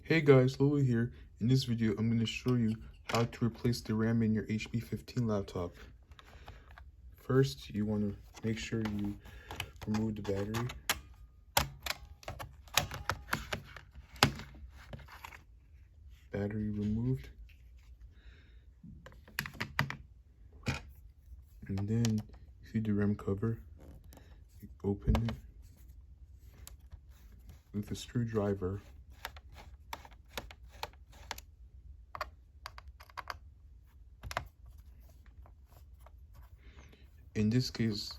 Hey guys, Louie here. In this video, I'm going to show you how to replace the RAM in your HP15 laptop. First, you want to make sure you remove the battery. Battery removed. And then, see the RAM cover. You open it with a screwdriver. In this case,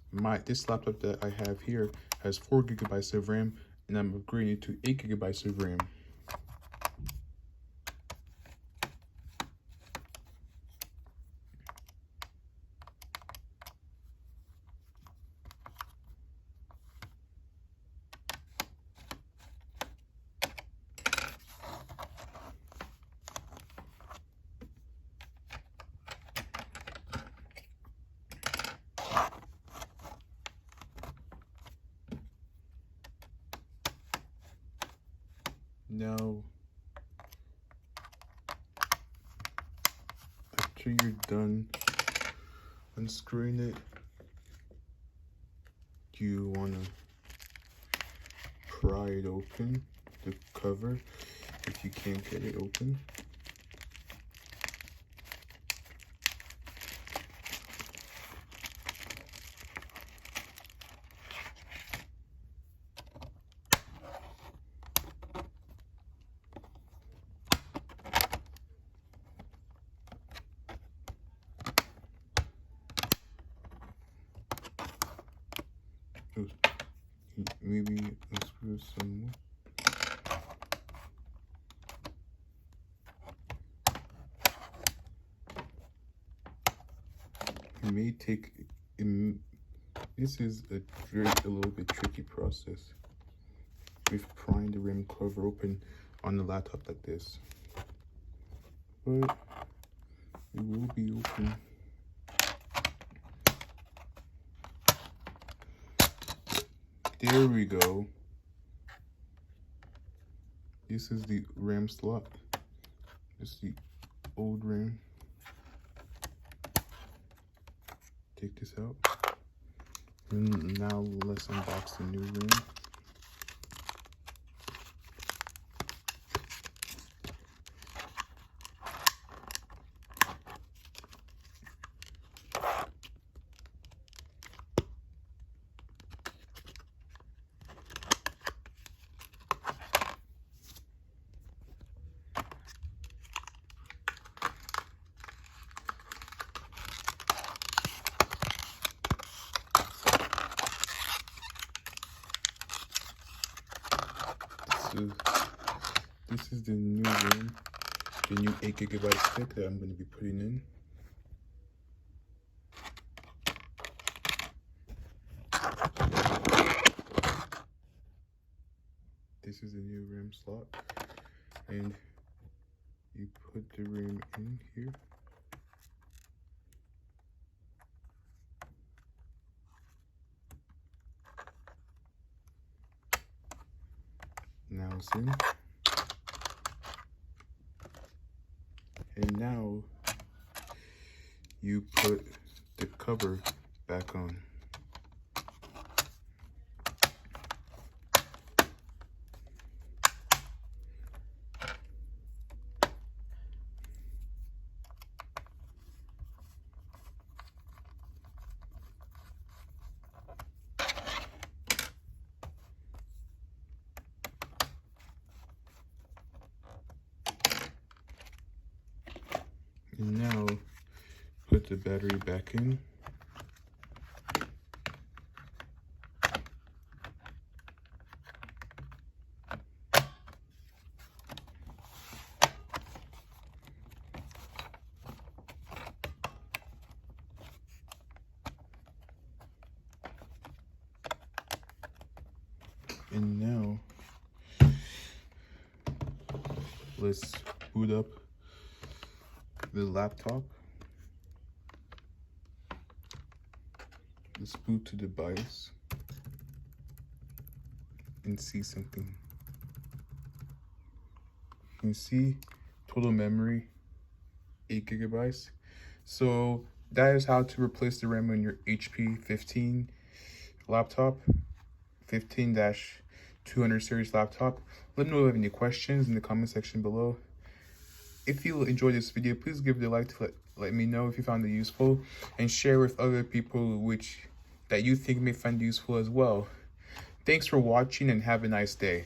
this laptop that I have here has 4 GB of RAM, and I'm upgrading to 8 GB of RAM. Now, after you're done unscrewing it, you want to pry it open, the cover, if you can't get it open. Maybe unscrew some more. It may take, this is a little bit tricky process with prying the RAM cover open on a laptop like this, but it will be open. There we go. This is the RAM slot. This is the old RAM. Take this out. And now let's unbox the new RAM. This is the new RAM, the new 8 GB stick that I'm going to be putting in. This is the new RAM slot, and you put the RAM in here. Now it's in. And now you put the cover back on. And now put the battery back in. And now let's boot up the laptop. Let's boot to the BIOS and see something. You can see total memory 8 gigabytes. So that is how to replace the RAM on your HP 15 laptop, 15-200 series laptop. Let me know if you have any questions in the comment section below. If you enjoyed this video, please give it a like to let me know if you found it useful, and share with other people that you think may find useful as well. Thanks for watching and have a nice day.